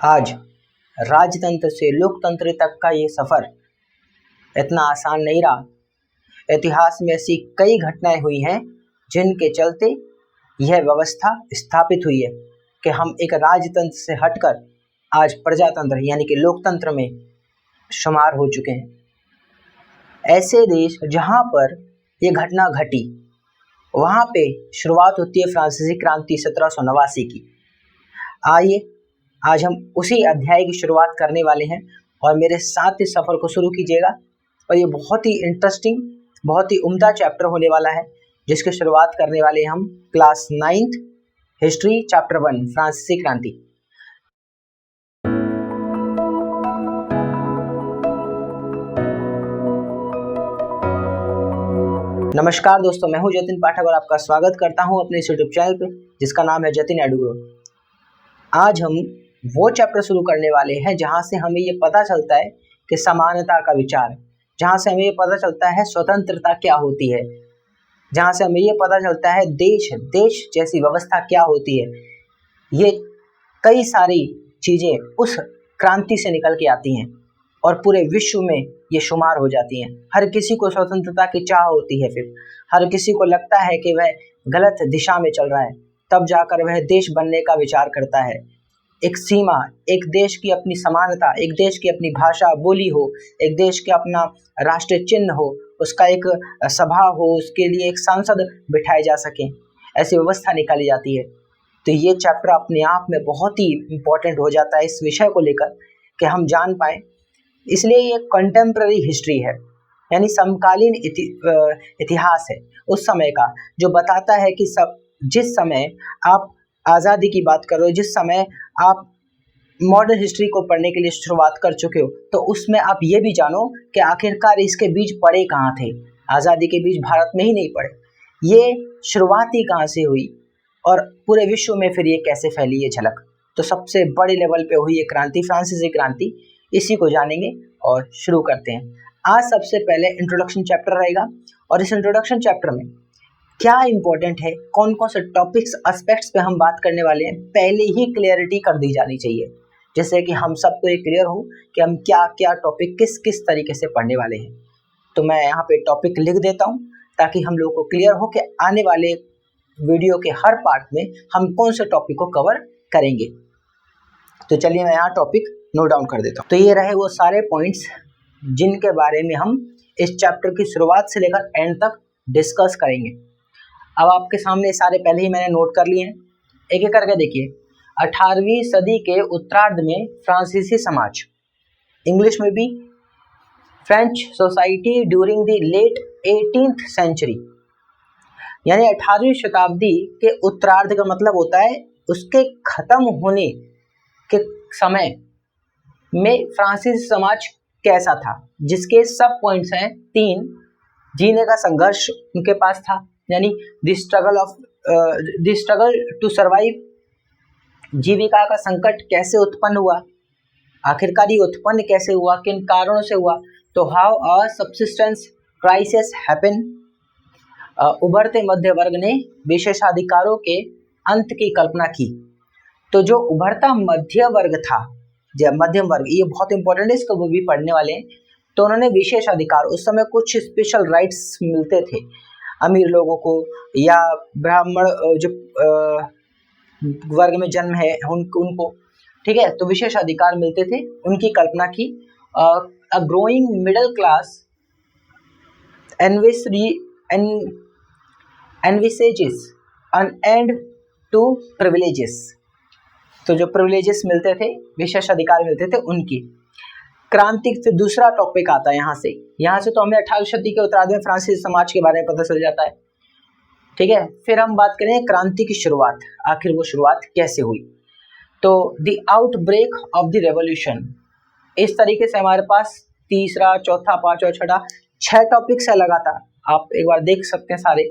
आज राजतंत्र से लोकतंत्र तक का ये सफ़र इतना आसान नहीं रहा। इतिहास में ऐसी कई घटनाएं हुई हैं जिनके चलते यह व्यवस्था स्थापित हुई है कि हम एक राजतंत्र से हटकर आज प्रजातंत्र यानी कि लोकतंत्र में शुमार हो चुके हैं। ऐसे देश जहां पर ये घटना घटी वहां पे शुरुआत होती है फ्रांसीसी क्रांति 1789 की। आइए आज हम उसी अध्याय की शुरुआत करने वाले हैं और मेरे साथ इस सफ़र को शुरू कीजिएगा। और ये बहुत ही इंटरेस्टिंग, बहुत ही उम्दा चैप्टर होने वाला है जिसकी शुरुआत करने वाले हम क्लास 9th हिस्ट्री चैप्टर 1 फ्रांसीसी क्रांति। नमस्कार दोस्तों, मैं हूं जतिन पाठक और आपका स्वागत करता हूं अपने इस यूट्यूब चैनल पे जिसका नाम है जतिन एडुग्रो। आज हम वो चैप्टर शुरू करने वाले हैं जहां से हमें ये पता चलता है कि समानता का विचार, जहां से हमें ये पता चलता है स्वतंत्रता क्या होती है, जहां से हमें ये पता चलता है देश जैसी व्यवस्था क्या होती है। ये कई सारी चीज़ें उस क्रांति से निकल के आती हैं और पूरे विश्व में ये शुमार हो जाती हैं। हर किसी को स्वतंत्रता की चाह होती है, फिर हर किसी को लगता है कि वह गलत दिशा में चल रहा है, तब जाकर वह देश बनने का विचार करता है। एक सीमा, एक देश की अपनी समानता, एक देश की अपनी भाषा बोली हो, एक देश का अपना राष्ट्रीय चिन्ह हो, उसका एक सभा हो, उसके लिए एक सांसद बिठाए जा सके, ऐसी व्यवस्था निकाली जाती है। तो ये चैप्टर अपने आप में बहुत ही इम्पोर्टेंट हो जाता है इस विषय को लेकर कि हम जान पाएँ। इसलिए ये कंटेम्प्ररी हिस्ट्री है, यानी समकालीन इतिहास है उस समय का, जो बताता है कि जिस समय आप आज़ादी की बात करो, जिस समय आप मॉडर्न हिस्ट्री को पढ़ने के लिए शुरुआत कर चुके हो, तो उसमें आप ये भी जानो कि आखिरकार इसके बीज पड़े कहाँ थे। आज़ादी के बीज भारत में ही नहीं पड़े, ये शुरुआत ही कहाँ से हुई और पूरे विश्व में फिर ये कैसे फैली, ये झलक। तो सबसे बड़े लेवल पे हुई ये क्रांति, फ्रांसीसी क्रांति, इसी को जानेंगे और शुरू करते हैं। आज सबसे पहले इंट्रोडक्शन चैप्टर रहेगा और इस इंट्रोडक्शन चैप्टर में क्या इंपॉर्टेंट है, कौन कौन से टॉपिक्स एस्पेक्ट्स पे हम बात करने वाले हैं, पहले ही क्लियरिटी कर दी जानी चाहिए, जिससे कि हम सबको ये क्लियर हो कि हम क्या क्या टॉपिक किस किस तरीके से पढ़ने वाले हैं। तो मैं यहाँ पे टॉपिक लिख देता हूँ ताकि हम लोग को क्लियर हो कि आने वाले वीडियो के हर पार्ट में हम कौन से टॉपिक को कवर करेंगे। तो चलिए मैं यहाँ टॉपिक नोट डाउन कर देता हूँ। तो ये रहे वो सारे पॉइंट्स जिनके बारे में हम इस चैप्टर की शुरुआत से लेकर एंड तक डिस्कस करेंगे। अब आपके सामने सारे पहले ही मैंने नोट कर लिए हैं, एक एक करके देखिए। 18वीं सदी के उत्तरार्ध में फ्रांसीसी समाज, इंग्लिश में भी French society during the late 18th century, यानी 18वीं शताब्दी के उत्तरार्ध का मतलब होता है उसके खत्म होने के समय में फ्रांसीसी समाज कैसा था, जिसके सब पॉइंट्स हैं 3। जीने का संघर्ष उनके पास था, यानी द स्ट्रगल टू सर्वाइव, जीविका का संकट कैसे उत्पन्न हुआ, आखिरकार ये उत्पन्न कैसे हुआ, किन कारणों से हुआ। तो how a subsistence crisis happen, उभरते मध्य वर्ग ने विशेषाधिकारों के अंत की कल्पना की। तो जो उभरता मध्य वर्ग था, मध्यम वर्ग, ये बहुत इंपॉर्टेंट है, इसको वो भी पढ़ने वाले हैं। तो उन्होंने विशेष अधिकार, उस समय कुछ स्पेशल राइट्स मिलते थे अमीर लोगों को या ब्राह्मण जो वर्ग में जन्म है उनको, ठीक है, तो विशेष अधिकार मिलते थे, उनकी कल्पना की। A growing middle class envisages an end to privileges, तो जो प्रिविलेजेस मिलते थे, विशेष अधिकार मिलते थे, उनकी क्रांति। फिर दूसरा टॉपिक आता है यहाँ से तो हमें 18वीं शताब्दी के उत्तरार्ध में फ्रांसीसी समाज के बारे में पता चल जाता है, ठीक है। फिर हम बात करें क्रांति की शुरुआत, आखिर वो शुरुआत कैसे हुई। तो the outbreak of the revolution, इस तरीके से हमारे पास तीसरा, चौथा, पांचवा, छठा, 6 टॉपिक्स है लगातार, आप एक बार देख सकते हैं सारे।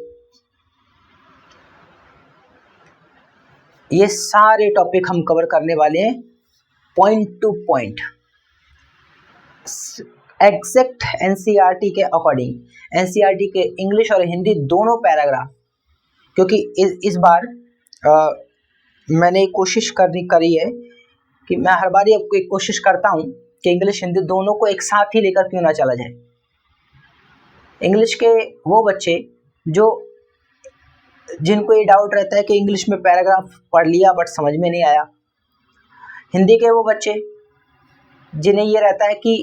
ये सारे टॉपिक हम कवर करने वाले हैं point two point, exact NCERT के अकॉर्डिंग, एनसीईआरटी के इंग्लिश और हिंदी दोनों पैराग्राफ, क्योंकि इस बार मैंने कोशिश करी है कि मैं हर बार ये एक कोशिश करता हूँ कि इंग्लिश हिंदी दोनों को एक साथ ही लेकर क्यों ना चला जाए। इंग्लिश के वो बच्चे जिनको ये डाउट रहता है कि इंग्लिश में पैराग्राफ पढ़ लिया बट समझ में नहीं आया, हिंदी के वो बच्चे जिन्हें ये रहता है कि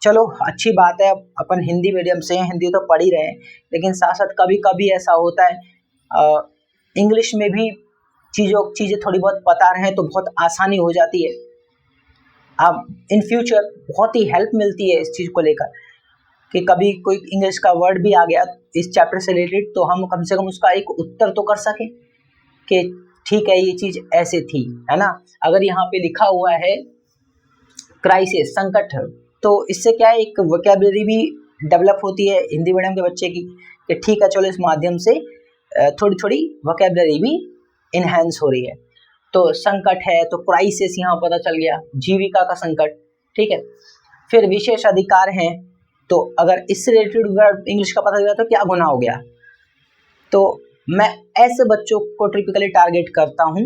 चलो अच्छी बात है अपन हिंदी मीडियम से हैं, हिंदी तो पढ़ ही रहे हैं, लेकिन साथ साथ कभी कभी ऐसा होता है इंग्लिश में भी चीज़ें थोड़ी बहुत पता रहे तो बहुत आसानी हो जाती है। अब इन फ्यूचर बहुत ही हेल्प मिलती है इस चीज़ को लेकर कि कभी कोई इंग्लिश का वर्ड भी आ गया इस चैप्टर से रिलेटेड तो हम कम से कम उसका एक उत्तर तो कर सकें कि ठीक है ये चीज़ ऐसे थी, है ना। अगर यहाँ पे लिखा हुआ है क्राइसिस, संकट, तो इससे क्या है एक वोकैबुलरी भी डेवलप होती है हिंदी मीडियम के बच्चे की कि ठीक है चलो इस माध्यम से थोड़ी थोड़ी वोकैबुलरी भी इन्हेंस हो रही है। तो संकट है तो क्राइसिस यहाँ पता चल गया, जीविका का संकट, ठीक है। फिर विशेष अधिकार हैं तो अगर इससे रिलेटेड वर्ड इंग्लिश का पता चला तो क्या गुना हो गया। तो मैं ऐसे बच्चों को टिपिकली टारगेट करता हूँ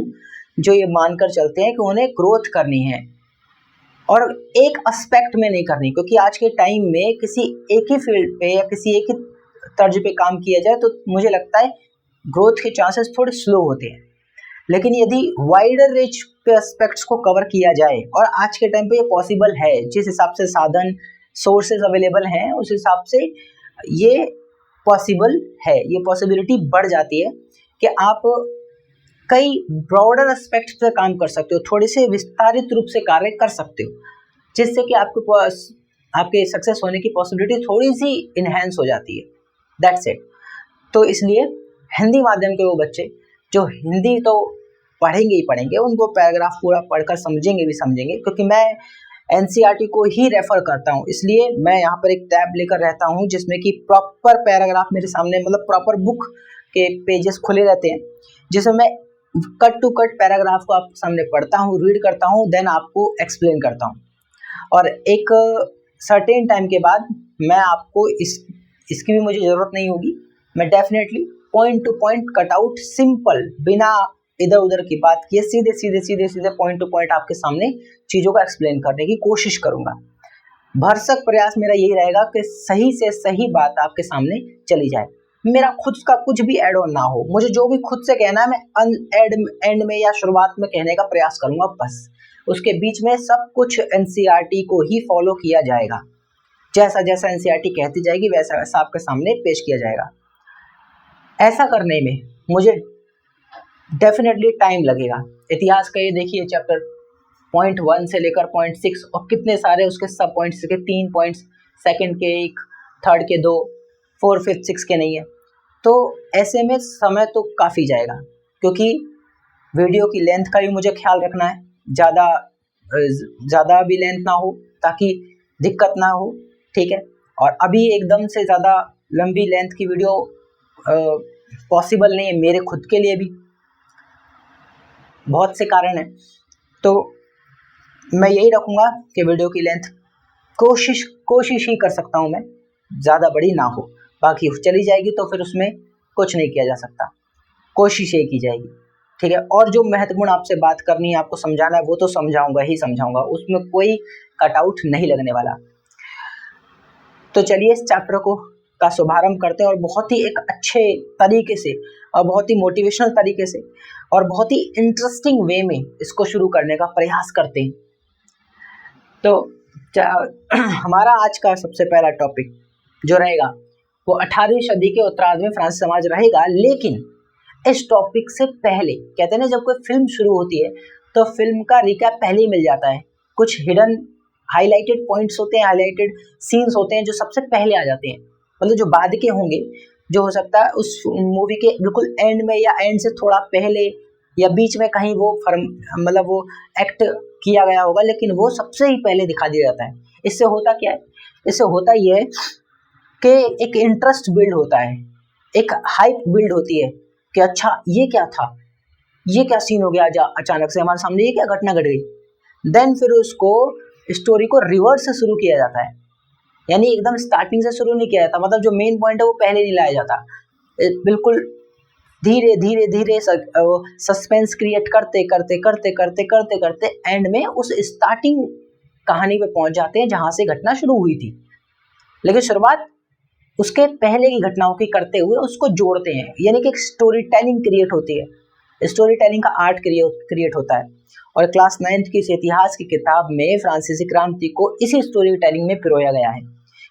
जो ये मानकर चलते हैं कि उन्हें ग्रोथ करनी है और एक एस्पेक्ट में नहीं करनी, क्योंकि आज के टाइम में किसी एक ही फील्ड पे या किसी एक ही तर्ज पे काम किया जाए तो मुझे लगता है ग्रोथ के चांसेस थोड़े स्लो होते हैं। लेकिन यदि वाइडर रेंज पे एस्पेक्ट्स को कवर किया जाए और आज के टाइम पे ये पॉसिबल है, जिस हिसाब से साधन सोर्सेज अवेलेबल हैं उस हिसाब से ये पॉसिबल है, ये पॉसिबिलिटी बढ़ जाती है कि आप कई ब्रॉडर एस्पेक्ट्स पे काम कर सकते हो, थोड़े से विस्तारित रूप से कार्य कर सकते हो, जिससे कि आपके सक्सेस होने की पॉसिबिलिटी थोड़ी सी इन्हेंस हो जाती है। That's it. तो इसलिए हिंदी माध्यम के वो बच्चे जो हिंदी तो पढ़ेंगे ही पढ़ेंगे, उनको पैराग्राफ पूरा पढ़कर समझेंगे भी समझेंगे, क्योंकि मैं एनसीईआरटी को ही रेफर करता हूँ, इसलिए मैं यहाँ पर एक टैब लेकर रहता हूँ जिसमें कि प्रॉपर पैराग्राफ मेरे सामने, मतलब प्रॉपर बुक के पेजेस खुले रहते हैं, जिसमें मैं कट टू कट पैराग्राफ को आपके सामने पढ़ता हूँ, रीड करता हूँ, देन आपको एक्सप्लेन करता हूँ। और एक सर्टेन टाइम के बाद मैं आपको इसकी भी मुझे ज़रूरत नहीं होगी, मैं definitely point two point cut out simple, बिना इधर उधर की बात किए सीधे पॉइंट टू पॉइंट आपके सामने चीज़ों का एक्सप्लेन करने की कोशिश करूँगा। भरसक प्रयास मेरा यही रहेगा कि सही से सही बात आपके सामने चली जाए, मेरा खुद का कुछ भी ऐड ऑन ना हो, मुझे जो भी खुद से कहना है मैं एंड में या शुरुआत में कहने का प्रयास करूँगा, बस उसके बीच में सब कुछ एनसीईआरटी को ही फॉलो किया जाएगा, जैसा जैसा एनसीईआरटी कहती जाएगी वैसा वैसा आपके सामने पेश किया जाएगा। ऐसा करने में मुझे डेफिनेटली टाइम लगेगा। इतिहास का ये देखिए चैप्टर पॉइंट 1 से लेकर पॉइंट 6 और कितने सारे उसके सब पॉइंट्स के 3 पॉइंट्स, सेकंड के 1, थर्ड के 2, 4, 5, 6 के नहीं है, तो ऐसे में समय तो काफ़ी जाएगा, क्योंकि वीडियो की लेंथ का भी मुझे ख्याल रखना है, ज़्यादा भी लेंथ ना हो ताकि दिक्कत ना हो, ठीक है। और अभी एकदम से ज़्यादा लंबी लेंथ की वीडियो पॉसिबल नहीं है मेरे खुद के लिए भी, बहुत से कारण हैं। तो मैं यही रखूँगा कि वीडियो की लेंथ कोशिश ही कर सकता हूँ मैं, ज़्यादा बड़ी ना हो, बाकी चली जाएगी तो फिर उसमें कुछ नहीं किया जा सकता, कोशिश ही की जाएगी, ठीक है। और जो महत्वपूर्ण आपसे बात करनी है, आपको समझाना है, वो तो समझाऊंगा ही समझाऊंगा, उसमें कोई कटआउट नहीं लगने वाला। तो चलिए इस चैप्टर का शुभारंभ करते हैं और बहुत ही एक अच्छे तरीके से और बहुत ही मोटिवेशनल तरीके से और बहुत ही इंटरेस्टिंग वे में इसको शुरू करने का प्रयास करते हैं। तो हमारा आज का सबसे पहला टॉपिक जो रहेगा वो 18वीं सदी के उत्तरार्ध में फ्रांसीसी समाज रहेगा। लेकिन इस टॉपिक से पहले कहते हैं ना, जब कोई फिल्म शुरू होती है तो फिल्म का रिकैप पहले ही मिल जाता है, कुछ हिडन हाईलाइटेड पॉइंट्स होते हैं, हाईलाइटेड सीन्स होते हैं जो सबसे पहले आ जाते हैं, मतलब जो बाद के होंगे, जो हो सकता है उस मूवी के बिल्कुल एंड में या एंड से थोड़ा पहले या बीच में कहीं वो मतलब वो एक्ट किया गया होगा, लेकिन वो सबसे ही पहले दिखा दिया जाता है। इससे होता क्या है, इससे होता ये है कि एक इंटरेस्ट बिल्ड होता है, एक हाइप बिल्ड होती है कि अच्छा ये क्या था, ये क्या सीन हो गया अचानक से हमारे सामने, ये क्या घटना घट गई। देन फिर उसको स्टोरी को रिवर्स से शुरू किया जाता है, यानी एकदम स्टार्टिंग से शुरू नहीं किया जाता, मतलब जो मेन पॉइंट है वो पहले नहीं लाया जाता, बिल्कुल धीरे धीरे धीरे सस्पेंस क्रिएट करते करते करते करते करते करते एंड में उस स्टार्टिंग कहानी पे पहुंच जाते हैं जहां से घटना शुरू हुई थी। लेकिन शुरुआत उसके पहले की घटनाओं की करते हुए उसको जोड़ते हैं, यानी कि एक स्टोरी टेलिंग क्रिएट होती है। स्टोरी टेलिंग का आर्ट क्रिएट होता है। और क्लास 9th की इस इतिहास की किताब में फ्रांसीसी क्रांति को इसी स्टोरी टेलिंग में पिरोया गया है,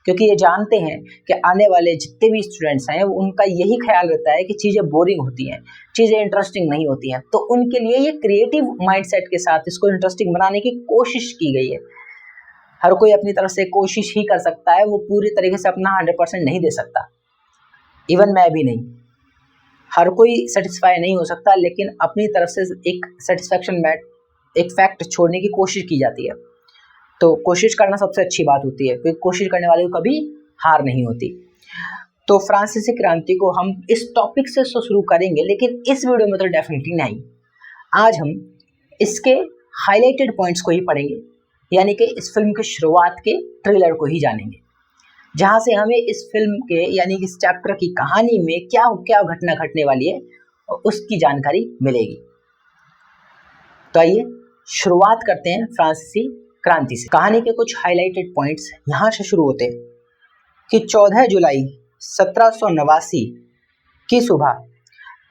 क्योंकि ये जानते हैं कि आने वाले जितने भी स्टूडेंट्स हैं उनका यही ख्याल रहता है कि चीज़ें बोरिंग होती हैं, चीज़ें इंटरेस्टिंग नहीं होती हैं। तो उनके लिए ये क्रिएटिव माइंडसेट के साथ इसको इंटरेस्टिंग बनाने की कोशिश की गई है। हर कोई अपनी तरफ से कोशिश ही कर सकता है, वो पूरी तरीके से अपना 100% नहीं दे सकता, इवन मैं भी नहीं। हर कोई सेटिस्फाई नहीं हो सकता, लेकिन अपनी तरफ से एक सेटिस्फैक्शन एक फैक्ट छोड़ने की कोशिश की जाती है। तो कोशिश करना सबसे अच्छी बात होती है, क्योंकि कोशिश करने वाले को कभी हार नहीं होती। तो फ्रांसीसी क्रांति को हम इस टॉपिक से शुरू करेंगे, लेकिन इस वीडियो में तो डेफिनेटली नहीं। आज हम इसके हाईलाइटेड पॉइंट्स को ही पढ़ेंगे, यानी कि इस फिल्म के शुरुआत के ट्रेलर को ही जानेंगे, जहां से हमें इस फिल्म के यानी कि इस चैप्टर की कहानी में क्या क्या घटना घटने वाली है और उसकी जानकारी मिलेगी। तो आइए शुरुआत करते हैं फ्रांसीसी क्रांति से। कहानी के कुछ हाईलाइटेड पॉइंट्स यहाँ से शुरू होते हैं कि 14 जुलाई 1789 की सुबह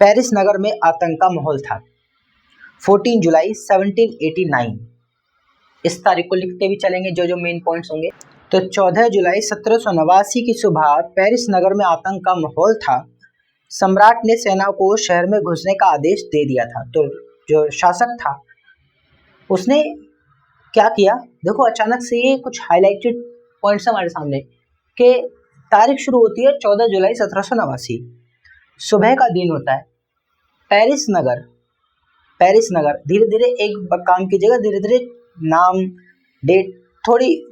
पेरिस नगर में आतंक का माहौल था। 14 जुलाई 1789 इस तारीख को लिखते भी चलेंगे जो जो मेन पॉइंट्स होंगे। तो 14 जुलाई 1789 की सुबह पेरिस नगर में आतंक का माहौल था। सम्राट ने सेना को शहर में घुसने का आदेश दे दिया था। तो जो शासक था उसने क्या किया, देखो अचानक से ये कुछ हाईलाइटेड पॉइंट्स हमारे सामने कि तारीख शुरू होती है 14 जुलाई 1789, सुबह का दिन होता है। पेरिस नगर धीरे धीरे एक काम कीजिएगा, धीरे धीरे नाम डेट थोड़ी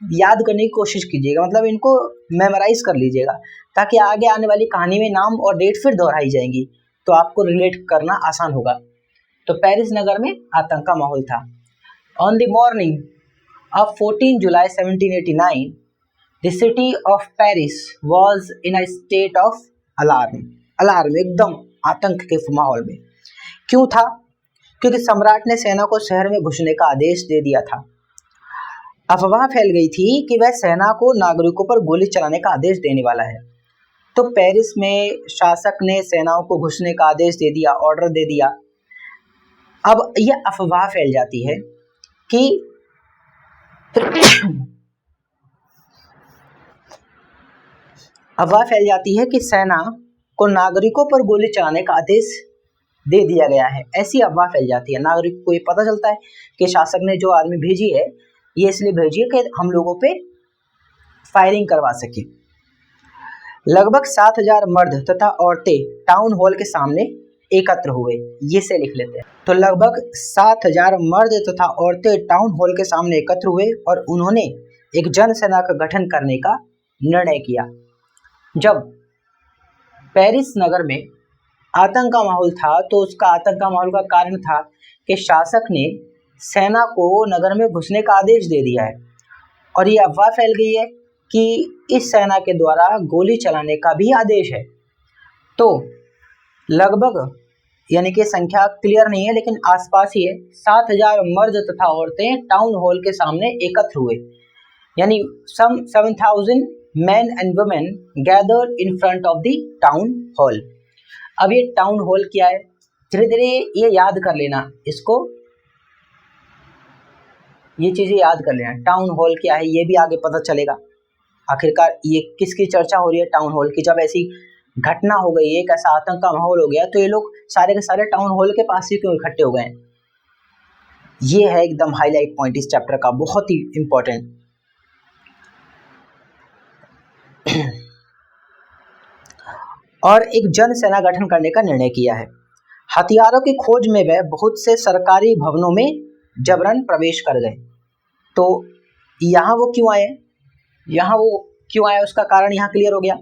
याद करने की कोशिश कीजिएगा, मतलब इनको मेमोराइज कर लीजिएगा ताकि आगे आने वाली कहानी में नाम और डेट फिर दोहराई जाएंगी तो आपको रिलेट करना आसान होगा। तो पेरिस नगर में आतंक का माहौल था। On the morning of 14 July 1789, the city of Paris was in a state of alarm. एकदम आतंक के माहौल में। क्यों था? क्योंकि सम्राट ने सेना को शहर में घुसने का आदेश दे दिया था। अफवाह फैल गई थी कि वह सेना को नागरिकों पर गोली चलाने का आदेश देने वाला है। तो पेरिस में शासक ने सेनाओं को घुसने का आदेश दे दिया, ऑर्डर दे दिया। अब यह अफवाह फैल जाती है कि सेना को नागरिकों पर गोली चलाने का आदेश दे दिया गया है। ऐसी अफवाह फैल जाती है, नागरिक को ये पता चलता है कि शासक ने जो आर्मी भेजी है ये इसलिए भेजी है कि हम लोगों पे फायरिंग करवा सके। लगभग 7000 मर्द तथा औरतें टाउन हॉल के सामने एकत्र हुए, ये से लिख लेते हैं। तो लगभग 7000 मर्द तथा औरतें टाउन हॉल के सामने एकत्र हुए और उन्होंने एक जनसेना का गठन करने का निर्णय किया। जब पेरिस नगर में आतंक का माहौल था तो उसका आतंक का माहौल का कारण था कि शासक ने सेना को नगर में घुसने का आदेश दे दिया है और ये अफवाह फैल गई है कि इस सेना के द्वारा गोली चलाने का भी आदेश है। तो लगभग, यानी कि संख्या क्लियर नहीं है लेकिन आसपास ही है, 7000 मर्द तथा औरतें टाउन हॉल के सामने एकत्र हुए, यानी सम 7000 men and women gathered in front of the town hall। अब ये टाउन हॉल क्या है, धीरे धीरे ये याद कर लेना, इसको ये चीजें याद कर लेना। टाउन हॉल क्या है ये भी आगे पता चलेगा, आखिरकार ये किसकी चर्चा हो रही है टाउन हॉल की। जब ऐसी घटना हो गई, एक ऐसा आतंक का माहौल हो गया तो ये लोग सारे के सारे टाउन हॉल के पास ही क्यों इकट्ठे हो गए। ये है एकदम हाईलाइट पॉइंट इस चैप्टर का, बहुत ही इंपॉर्टेंट। और एक जन सेना गठन करने का निर्णय किया है। हथियारों की खोज में वह बहुत से सरकारी भवनों में जबरन प्रवेश कर गए। तो यहाँ वो क्यों आए उसका कारण यहाँ क्लियर हो गया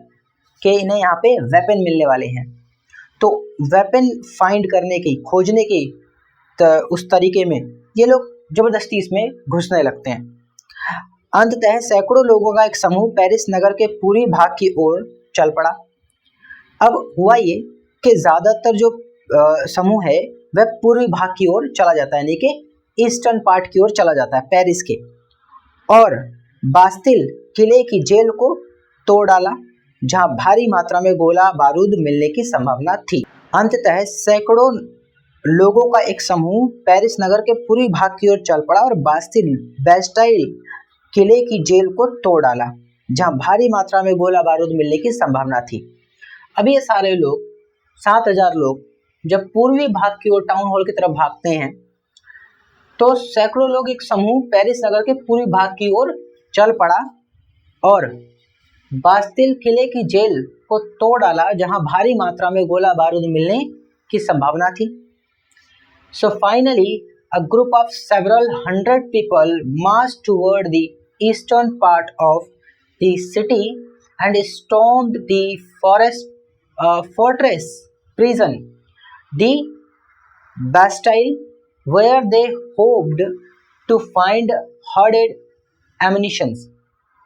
कि इन्हें यहाँ पे वेपन मिलने वाले हैं। तो वेपन फाइंड करने की, खोजने की उस तरीके में ये लोग जबरदस्ती इसमें घुसने लगते हैं। अंततः सैकड़ों लोगों का एक समूह पेरिस नगर के पूर्वी भाग की ओर चल पड़ा। अब हुआ ये के ज़्यादातर जो समूह है वह पूर्वी भाग की ओर चला जाता है, यानी कि ईस्टर्न पार्ट की ओर चला जाता है पेरिस के, और बास्तिल किले की जेल को तोड़ डाला जहां भारी मात्रा में गोला बारूद मिलने की संभावना थी। अंततः सैकड़ों लोगों का एक समूह पेरिस नगर के पूर्वी भाग की ओर चल पड़ा और बास्टाइल किले की जेल को तोड़ डाला जहां भारी मात्रा में गोला बारूद मिलने की संभावना थी। अब ये सारे लोग 7,000 लोग जब पूर्वी भाग की ओर टाउन हॉल की तरफ भागते हैं तो सैकड़ों लोग एक समूह पेरिस नगर के पूर्वी भाग की ओर चल पड़ा और बास्तिल किले की जेल को तोड़ डाला जहां भारी मात्रा में गोला बारूद मिलने की संभावना थी। So finally, a group of several hundred people marched toward the eastern part of the city and stormed the fortress prison, the Bastille, where they hoped to find hoarded ammunitions.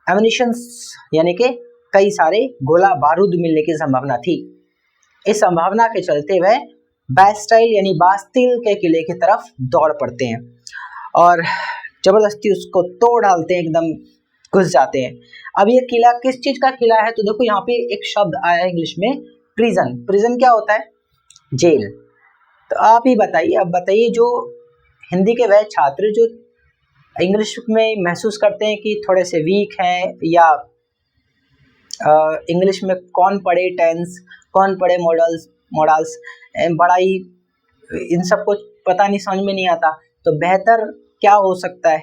Ammunitions यानी कि कई सारे गोला बारूद मिलने की संभावना थी। इस संभावना के चलते वह बास्टाइल यानी बास्तिल के किले की तरफ दौड़ पड़ते हैं और जबरदस्ती उसको तोड़ डालते हैं, एकदम घुस जाते हैं। अब ये किला किस चीज का किला है, तो देखो यहाँ पे एक शब्द आया है इंग्लिश में, प्रिजन। प्रिजन क्या होता है? जेल। तो आप ही बताइए, अब बताइए जो हिंदी के वह छात्र जो इंग्लिश में महसूस करते हैं कि थोड़े से वीक हैं या इंग्लिश में कौन पढ़े टेंस, कौन पढ़े मॉडल्स बड़ा ही इन सब कुछ पता नहीं, समझ में नहीं आता, तो बेहतर क्या हो सकता है?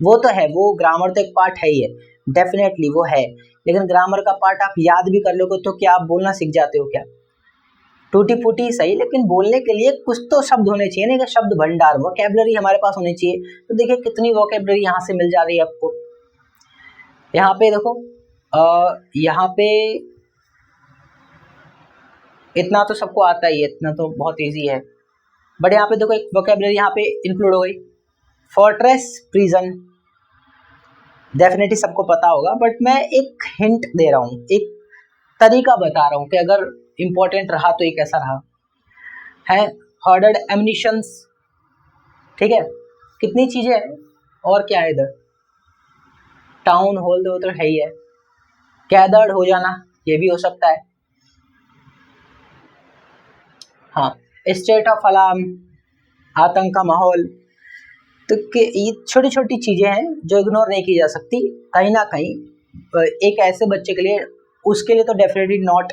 वो तो है, वो ग्रामर तो एक पार्ट है ही है, डेफिनेटली वो है, लेकिन ग्रामर का पार्ट आप याद भी कर लोगे तो क्या आप बोलना सीख जाते हो क्या? टूटी फूटी सही, लेकिन बोलने के लिए कुछ तो शब्द होने चाहिए ना, कि शब्द भंडार, वोकैबुलरी हमारे पास होनी चाहिए। तो देखिए कितनी वोकैबुलरी यहाँ से मिल जा रही है आपको। यहाँ पे देखो, यहाँ पे इतना तो सबको आता ही है, इतना तो बहुत इजी है, बट यहाँ पे देखो एक वोकैबुलरी यहाँ पे इंक्लूड हो गई, फोर्ट्रेस प्रिजन। डेफिनेटली सबको पता होगा, बट मैं एक हिंट दे रहा हूँ, एक तरीका बता रहा हूँ कि अगर इंपॉर्टेंट रहा तो ये कैसा रहा है। हॉर्डेड एम्यूनिशंस, ठीक है, कितनी चीजें हैं और क्या है इधर, टाउन हॉल तो है ही है, गैदर्ड हो जाना ये भी हो सकता है, हाँ, स्टेट ऑफ अलार्म, आतंक का माहौल। तो ये छोटी छोटी चीज़ें हैं जो इग्नोर नहीं की जा सकती। कहीं ना कहीं एक ऐसे बच्चे के लिए, उसके लिए तो डेफिनेटली नॉट,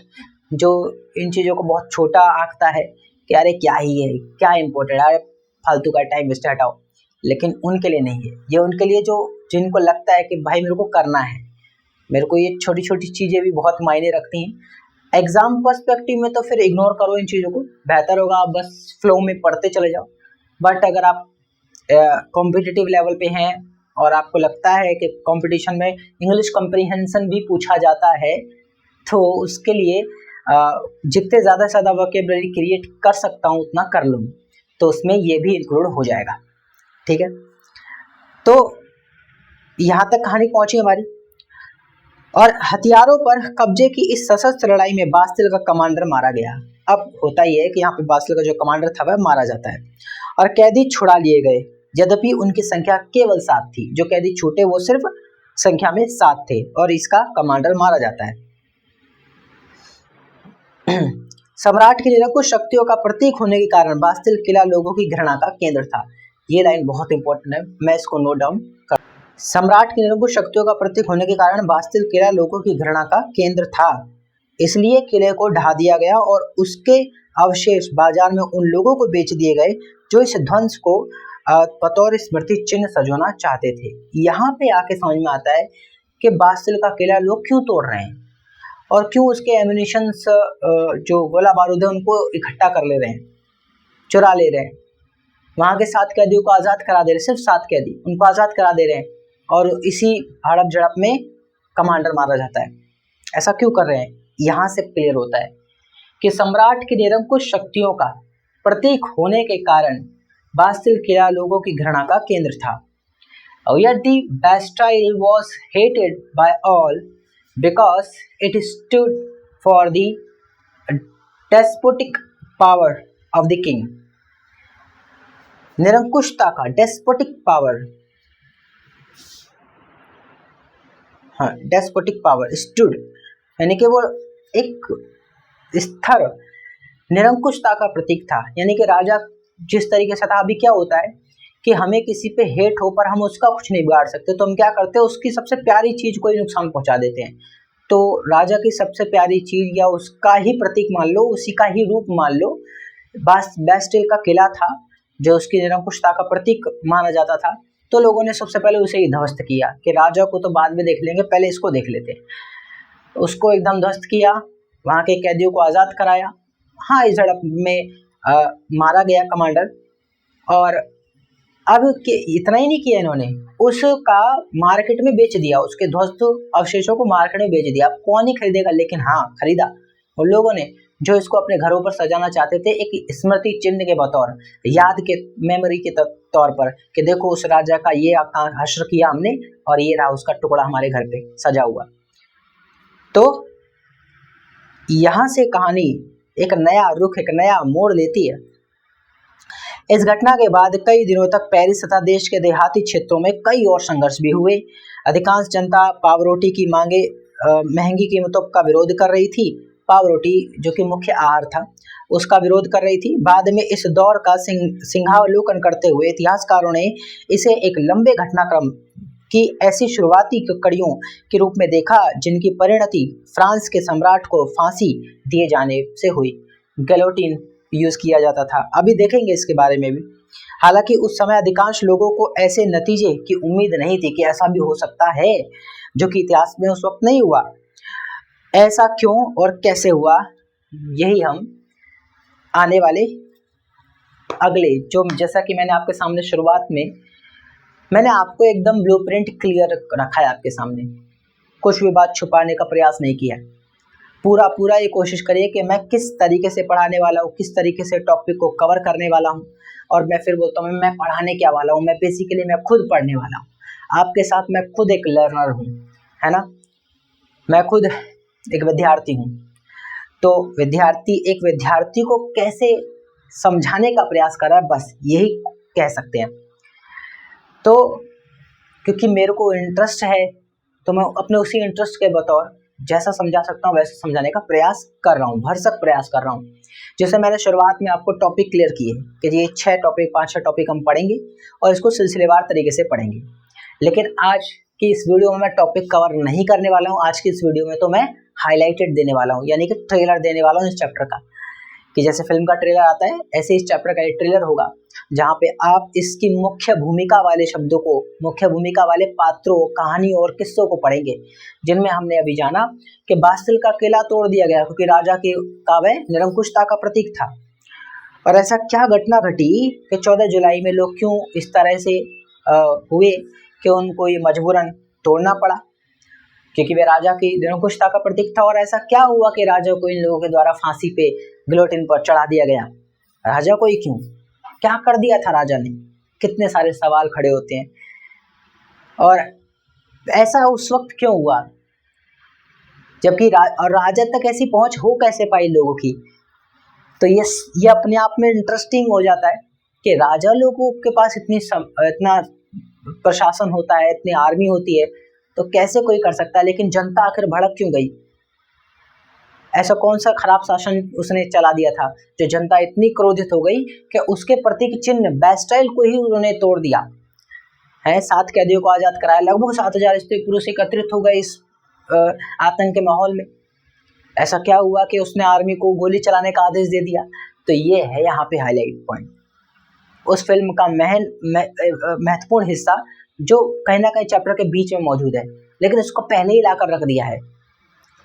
जो इन चीज़ों को बहुत छोटा आंकता है कि अरे क्या ही है, क्या इम्पोर्टेंट है, फालतू का टाइम वेस्ट, हटाओ, लेकिन उनके लिए नहीं है ये। उनके लिए जो जिनको लगता है कि भाई मेरे को करना है, मेरे को ये छोटी छोटी चीज़ें भी बहुत मायने रखती हैं। एग्जाम पर्सपेक्टिव में तो फिर इग्नोर करो इन चीज़ों को, बेहतर होगा आप बस फ्लो में पढ़ते चले जाओ। बट अगर आप कॉम्पिटिटिव लेवल पे हैं और आपको लगता है कि कंपटीशन में इंग्लिश कॉम्प्रिहेंशन भी पूछा जाता है, तो उसके लिए जितने ज़्यादा से ज़्यादा वोकैबुलरी क्रिएट कर सकता हूँ उतना कर लूँ, तो उसमें ये भी इंक्लूड हो जाएगा। ठीक है, तो यहाँ तक कहानी पहुँची हमारी। और हथियारों पर कब्जे की इस सशस्त्र लड़ाई में बास्तिल का कमांडर मारा गया। अब होता ही है कि यहाँ पे बास्तिल का जो कमांडर था वह मारा जाता है और कैदी छुड़ा लिए गए, यद्यपि उनकी संख्या केवल 7 थी। जो कैदी छूटे वो सिर्फ संख्या में 7 थे और इसका कमांडर मारा जाता है। सम्राट की निरंकुश शक्तियों का प्रतीक होने के कारण बास्तिल किला लोगों की घृणा का केंद्र था। ये लाइन बहुत इंपॉर्टेंट है, मैं इसको नोट डाउन कर। सम्राट की निरंकुश शक्तियों का प्रतीक होने के कारण बास्तिल किला लोगों की घृणा का केंद्र था, इसलिए किले को ढा दिया गया और उसके अवशेष बाजार में उन लोगों को बेच दिए गए जो इस ध्वंस को बतौर स्मृति चिन्ह सजोना चाहते थे। यहाँ पे आके समझ में आता है कि बास्तिल का किला लोग क्यों तोड़ रहे हैं और क्यों उसके एम्यूनिशंस जो गोला बारूद है उनको इकट्ठा कर ले रहे हैं, चुरा ले रहे हैं। वहाँ के 7 कैदियों को आज़ाद करा दे रहे, सिर्फ 7 कैदी, उनको आज़ाद करा दे रहे हैं और इसी हड़प झड़प में कमांडर मारा जाता है। ऐसा क्यों कर रहे हैं? यहाँ से क्लियर होता है कि सम्राट की निरंकुश शक्तियों का प्रतीक होने के कारण बास्तिल किला लोगों की घृणा का केंद्र था। Yet the Bastille was hated by all because it stood for the despotic power of the king, निरंकुशता का डेस्पोटिक पावर, हाँ डेस्पोटिक पावर स्टूड, यानी कि वो एक स्थिर निरंकुशता का प्रतीक था। यानी कि राजा जिस तरीके से था, अभी क्या होता है कि हमें किसी पे हेट हो पर हम उसका कुछ नहीं बिगाड़ सकते, तो हम क्या करते हैं, उसकी सबसे प्यारी चीज को ही नुकसान पहुंचा देते हैं। तो राजा की सबसे प्यारी चीज या उसका ही प्रतीक मान लो, उसी का ही रूप मान लो, बेस्टिल का किला था जो उसकी निरंकुशता का प्रतीक माना जाता था। तो लोगों ने सबसे पहले उसे ही ध्वस्त किया कि राजा को तो बाद में देख लेंगे, पहले इसको देख लेते हैं। उसको एकदम ध्वस्त किया, वहाँ के कैदियों को आज़ाद कराया। हाँ, इस झड़प में मारा गया कमांडर। और अब इतना ही नहीं किया इन्होंने, उसका मार्केट में बेच दिया, उसके ध्वस्त अवशेषों को मार्केट में बेच दिया। कौन ही खरीदेगा, लेकिन हाँ खरीदा उन लोगों ने जो इसको अपने घरों पर सजाना चाहते थे, एक स्मृति चिन्ह के बतौर, याद के, मेमोरी के तौर पर कि देखो उस राजा का ये हश्र किया हमने और ये रहा उसका टुकड़ा हमारे घर पे सजा हुआ। तो यहाँ से कहानी एक नया रुख, एक नया मोड़ लेती है। इस घटना के बाद कई दिनों तक पेरिस तथा देश के देहाती क्षेत्रों में कई और संघर्ष भी हुए। अधिकांश जनता पावरोटी की मांगे महंगी कीमतों का विरोध कर रही थी। पावरोटी जो कि मुख्य आहार था, उसका विरोध कर रही थी। बाद में इस दौर का सिंहावलोकन करते हुए इतिहासकारों ने इसे एक लंबे घटनाक्रम की ऐसी शुरुआती कड़ियों के रूप में देखा जिनकी परिणति फ्रांस के सम्राट को फांसी दिए जाने से हुई। गिलोटिन यूज किया जाता था, अभी देखेंगे इसके बारे में भी। हालांकि उस समय अधिकांश लोगों को ऐसे नतीजे की उम्मीद नहीं थी कि ऐसा भी हो सकता है, जो कि इतिहास में उस वक्त नहीं हुआ। ऐसा क्यों और कैसे हुआ, यही हम आने वाले अगले, जो जैसा कि मैंने आपके सामने शुरुआत में मैंने आपको एकदम ब्लूप्रिंट क्लियर रखा है आपके सामने, कुछ भी बात छुपाने का प्रयास नहीं किया। पूरा ये कोशिश करिए कि मैं किस तरीके से पढ़ाने वाला हूँ, किस तरीके से टॉपिक को कवर करने वाला हूँ। और मैं फिर बोलता हूँ मैं पढ़ाने क्या वाला हूँ, मैं बेसिकली मैं खुद पढ़ने वाला हूँ आपके साथ। मैं खुद एक लर्नर हूँ, है ना, मैं खुद एक विद्यार्थी हूँ। तो एक विद्यार्थी को कैसे समझाने का प्रयास कर रहा है, बस यही कह सकते हैं। तो क्योंकि मेरे को इंटरेस्ट है, तो मैं अपने उसी इंटरेस्ट के बतौर जैसा समझा सकता हूँ वैसे समझाने का प्रयास कर रहा हूँ, भरसक प्रयास कर रहा हूँ। जैसे मैंने शुरुआत में आपको टॉपिक क्लियर किए कि ये 5-6 टॉपिक हम पढ़ेंगे और इसको सिलसिलेवार तरीके से पढ़ेंगे। लेकिन आज की इस वीडियो में मैं टॉपिक कवर नहीं करने वाला हूँ। आज की इस वीडियो में तो मैं हाईलाइटेड देने वाला हूँ, यानी कि ट्रेलर देने वाला हूँ इस चैप्टर का, कि जैसे फिल्म का ट्रेलर आता है ऐसे इस चैप्टर का एक ट्रेलर होगा, जहाँ पे आप इसकी मुख्य भूमिका वाले शब्दों को, मुख्य भूमिका वाले पात्रों, कहानी और किस्सों को पढ़ेंगे, जिनमें हमने अभी जाना कि बास्तिल का किला तोड़ दिया गया क्योंकि राजा की काव्य निरंकुशता का प्रतीक था। और ऐसा क्या घटना घटी कि 14 जुलाई में लोग क्यों इस तरह से हुए कि उनको ये मजबूरन तोड़ना पड़ा, क्योंकि वे राजा की निरंकुशता का प्रतीक था। और ऐसा क्या हुआ कि राजा को इन लोगों के द्वारा फांसी पे गिलोटिन पर चढ़ा दिया गया, राजा को ही क्यों, क्या कर दिया था राजा ने, कितने सारे सवाल खड़े होते हैं। और ऐसा उस वक्त क्यों हुआ, जबकि और राजा तक ऐसी पहुंच हो कैसे पाई लोगों की। तो ये अपने आप में इंटरेस्टिंग हो जाता है कि राजा लोगों के पास इतना प्रशासन होता है, इतनी आर्मी होती है, तो कैसे कोई कर सकता है। लेकिन जनता आखिर भड़क क्यों गई, ऐसा कौन सा खराब शासन उसने चला दिया था जो जनता इतनी क्रोधित हो गई कि उसके प्रतीक चिन्ह बेस्टाइल को ही उन्होंने तोड़ दिया है। 7 कैदियों को आजाद कराया, लगभग 7000 स्त्री पुरुष एकत्रित हो गए इस आतंक के माहौल में। ऐसा क्या हुआ कि उसने आर्मी को गोली चलाने का आदेश दे दिया। तो ये है यहाँ पे हाईलाइट पॉइंट, उस फिल्म का महत्वपूर्ण हिस्सा जो कहीं ना कहीं चैप्टर के बीच में मौजूद है, लेकिन इसको पहले ही लाकर रख दिया है।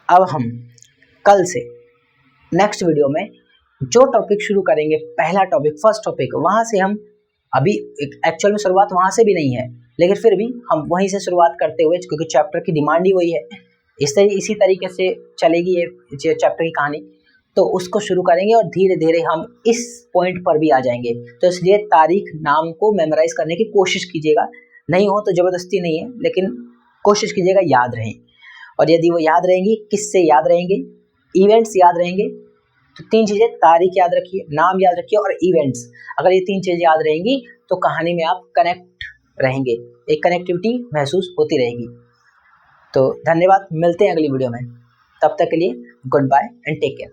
अब हम कल से नेक्स्ट वीडियो में जो टॉपिक शुरू करेंगे, पहला टॉपिक, फर्स्ट टॉपिक, वहाँ से हम अभी एक्चुअल में शुरुआत वहाँ से भी नहीं है, लेकिन फिर भी हम वहीं से शुरुआत करते हुए, क्योंकि चैप्टर की डिमांड ही वही है, इसी तरीके से चलेगी ये चैप्टर की कहानी, तो उसको शुरू करेंगे और धीरे धीरे हम इस पॉइंट पर भी आ जाएंगे। तो इसलिए तारीख नाम को मेमोराइज करने की कोशिश कीजिएगा, नहीं हो तो ज़बरदस्ती नहीं है, लेकिन कोशिश कीजिएगा याद रहें। और यदि वो याद रहेंगी, किससे याद रहेंगे, इवेंट्स याद रहेंगे, तो 3 चीज़ें, तारीख याद रखिए, नाम याद रखिए और इवेंट्स। अगर ये 3 चीज़ें याद रहेंगी तो कहानी में आप कनेक्ट रहेंगे, एक कनेक्टिविटी महसूस होती रहेगी। तो धन्यवाद, मिलते हैं अगली वीडियो में, तब तक के लिए goodbye and take care.